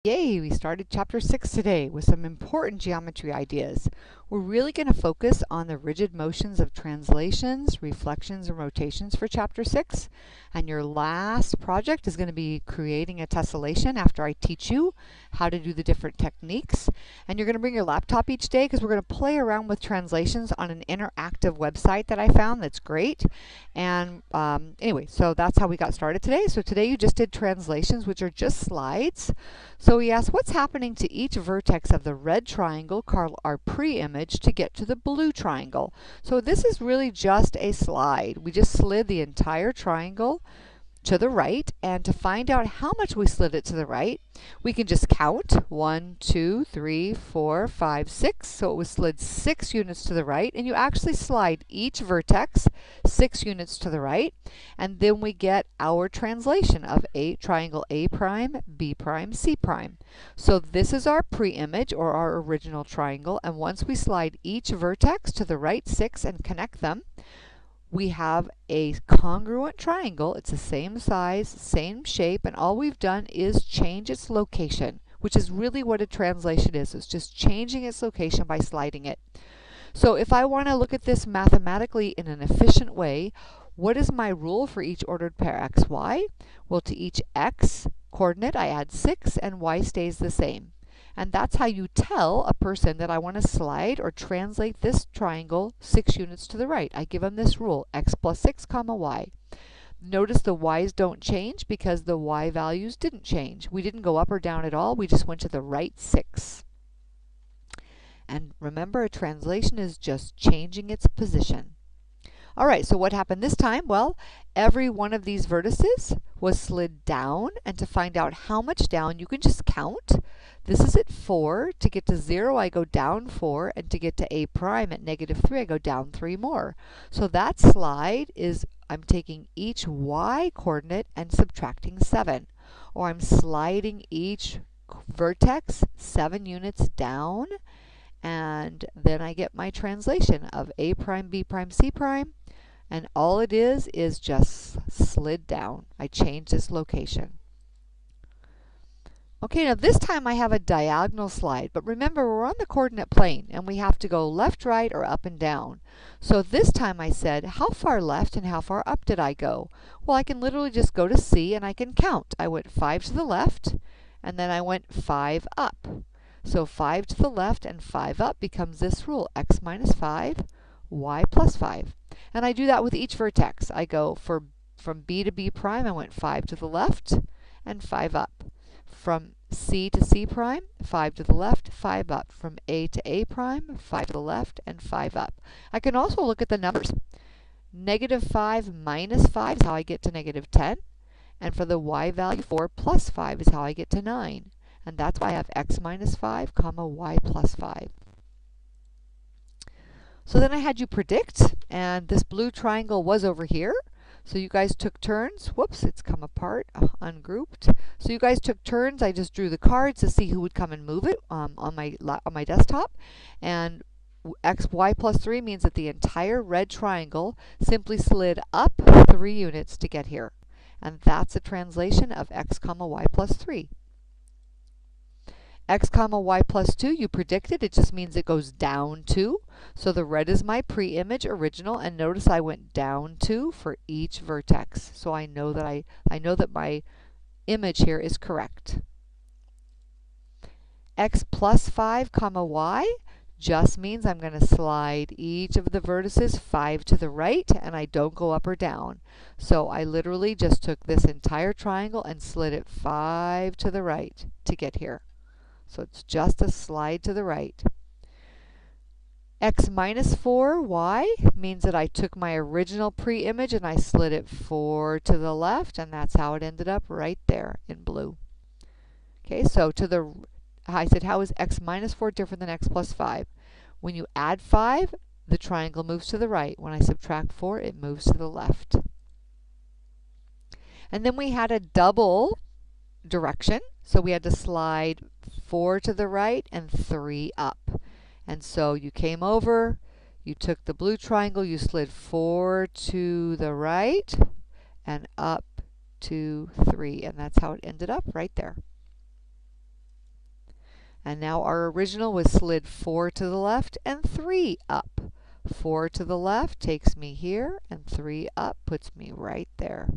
Yay, we started chapter 6 today with some important geometry ideas. We're really going to focus on the rigid motions of translations, reflections, and rotations for chapter 6. And your last project is going to be creating a tessellation after I teach you how to do the different techniques. And you're going to bring your laptop each day because we're going to play around with translations on an interactive website that I found that's great. And anyway, so that's how we got started today. So today you just did translations, which are just slides. So we asked what's happening to each vertex of the red triangle, called our pre-image, to get to the blue triangle. So this is really just a slide. We just slid the entire triangle to the right, and to find out how much we slid it to the right, we can just count 1, 2, 3, 4, 5, 6. So it was slid 6 units to the right, and you actually slide each vertex 6 units to the right, and then we get our translation of a triangle A prime, B prime, C prime. So this is our pre-image, or our original triangle, and once we slide each vertex to the right 6 and connect them, we have a congruent triangle. It's the same size, same shape, and all we've done is change its location, which is really what a translation is. It's just changing its location by sliding it. So if I want to look at this mathematically in an efficient way, what is my rule for each ordered pair x, y? Well, to each x coordinate, I add 6, and y stays the same. And that's how you tell a person that I want to slide or translate this triangle 6 units to the right. I give them this rule, x plus 6 comma y. Notice the y's don't change because the y values didn't change. We didn't go up or down at all. We just went to the right 6. And remember, a translation is just changing its position. All right, so what happened this time? Well, every one of these vertices was slid down, and to find out how much down, you can just count. This is at 4. To get to 0, I go down 4, and to get to A prime at -3, I go down 3 more. So that slide is, I'm taking each y coordinate and subtracting 7. Or I'm sliding each vertex 7 units down, and then I get my translation of A prime, B prime, C prime. And all it is just slid down. I changed its location. Okay, now this time I have a diagonal slide, but remember we're on the coordinate plane and we have to go left, right, or up and down. So this time I said, how far left and how far up did I go? Well, I can literally just go to C and I can count. I went 5 to the left, and then I went 5 up. So 5 to the left and 5 up becomes this rule, x minus 5, y plus 5. And I do that with each vertex. I go from B to B prime, I went 5 to the left and 5 up. From C to C prime, 5 to the left, 5 up. From A to A prime, 5 to the left and 5 up. I can also look at the numbers. -5 minus 5 is how I get to -10. And for the y value, 4 plus 5 is how I get to 9. And that's why I have x minus 5 comma y plus 5. So then I had you predict, and this blue triangle was over here. So you guys took turns. Whoops, it's come apart, ungrouped. So you guys took turns. I just drew the cards to see who would come and move it on my desktop. And x, y plus 3 means that the entire red triangle simply slid up 3 units to get here. And that's a translation of x comma y plus 3. X comma y plus 2, you predicted. It just means it goes down 2. So the red is my pre-image original, and notice I went down 2 for each vertex. So I know that my image here is correct. X plus 5 comma y just means I'm going to slide each of the vertices 5 to the right, and I don't go up or down. So I literally just took this entire triangle and slid it 5 to the right to get here. So it's just a slide to the right. X minus 4y means that I took my original pre-image and I slid it 4 to the left, and that's how it ended up right there in blue. Okay, so I said, how is x minus 4 different than x plus 5? When you add 5, the triangle moves to the right. When I subtract 4, it moves to the left. And then we had a double direction, so we had to slide 4 to the right and 3 up. And so you came over, you took the blue triangle, you slid 4 to the right and up 2, 3, and that's how it ended up right there. And now our original was slid 4 to the left and 3 up. 4 to the left takes me here, and 3 up puts me right there.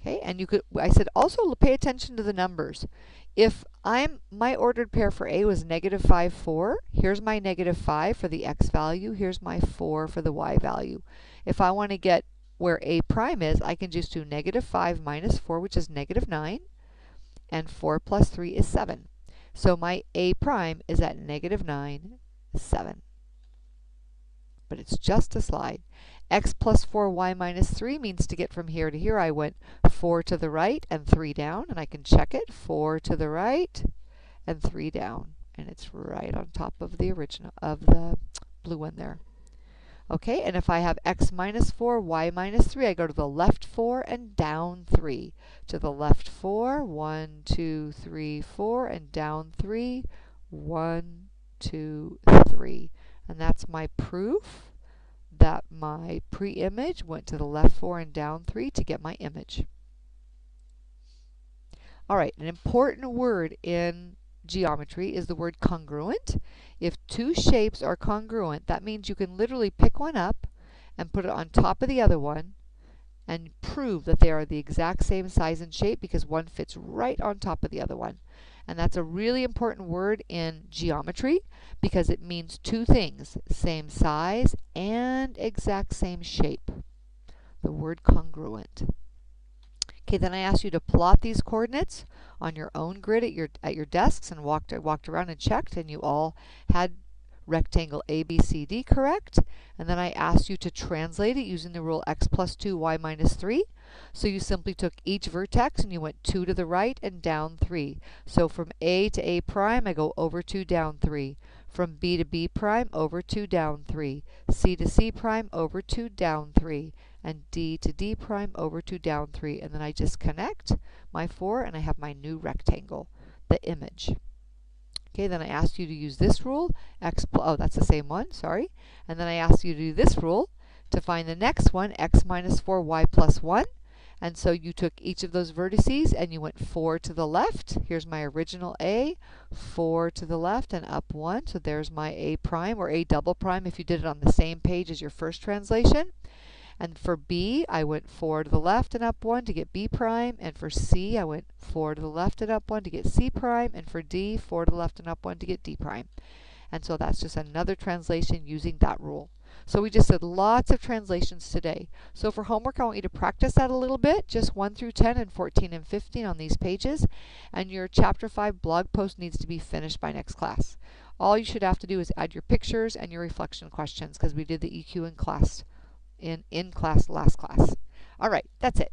Okay, and you could, I said also pay attention to the numbers. If my ordered pair for A was negative 5, 4, here's my negative 5 for the x value, here's my 4 for the y value. If I want to get where A prime is, I can just do negative 5 minus 4, which is negative 9, and 4 plus 3 is 7. So my A prime is at negative 9, 7. But it's just a slide. X plus 4y minus 3 means to get from here to here, I went 4 to the right and 3 down, and I can check it. 4 to the right and 3 down. And it's right on top of the original, of the blue one there. Okay, and if I have x minus 4, y minus 3, I go to the left 4 and down 3. To the left 4, 1, 2, 3, 4, and down 3, 1, 2, 3. And that's my proof that my pre-image went to the left 4 and down 3 to get my image. All right, an important word in geometry is the word congruent. If two shapes are congruent, that means you can literally pick one up and put it on top of the other one and prove that they are the exact same size and shape because one fits right on top of the other one. And that's a really important word in geometry because it means two things: same size and exact same shape. The word congruent. Okay, then I asked you to plot these coordinates on your own grid at your desks and walked around and checked, and you all had rectangle ABCD correct. And then I asked you to translate it using the rule x plus 2, y minus 3. So you simply took each vertex and you went 2 to the right and down 3. So from A to A prime, I go over 2, down 3. From B to B prime, over 2, down 3. C to C prime, over 2, down 3. And D to D prime, over 2, down 3. And then I just connect my 4 and I have my new rectangle, the image. Okay, then I asked you to use this rule, oh, that's the same one, sorry. And then I asked you to do this rule to find the next one, x minus 4, y plus 1. And so you took each of those vertices and you went 4 to the left. Here's my original A, 4 to the left and up 1. So there's my A prime or A double prime if you did it on the same page as your first translation. And for B, I went 4 to the left and up 1 to get B prime. And for C, I went 4 to the left and up 1 to get C prime. And for D, 4 to the left and up 1 to get D prime. And so that's just another translation using that rule. So we just did lots of translations today. So for homework, I want you to practice that a little bit, just 1 through 10 and 14 and 15 on these pages. And your Chapter 5 blog post needs to be finished by next class. All you should have to do is add your pictures and your reflection questions because we did the EQ in class. In class last class. All right, that's it.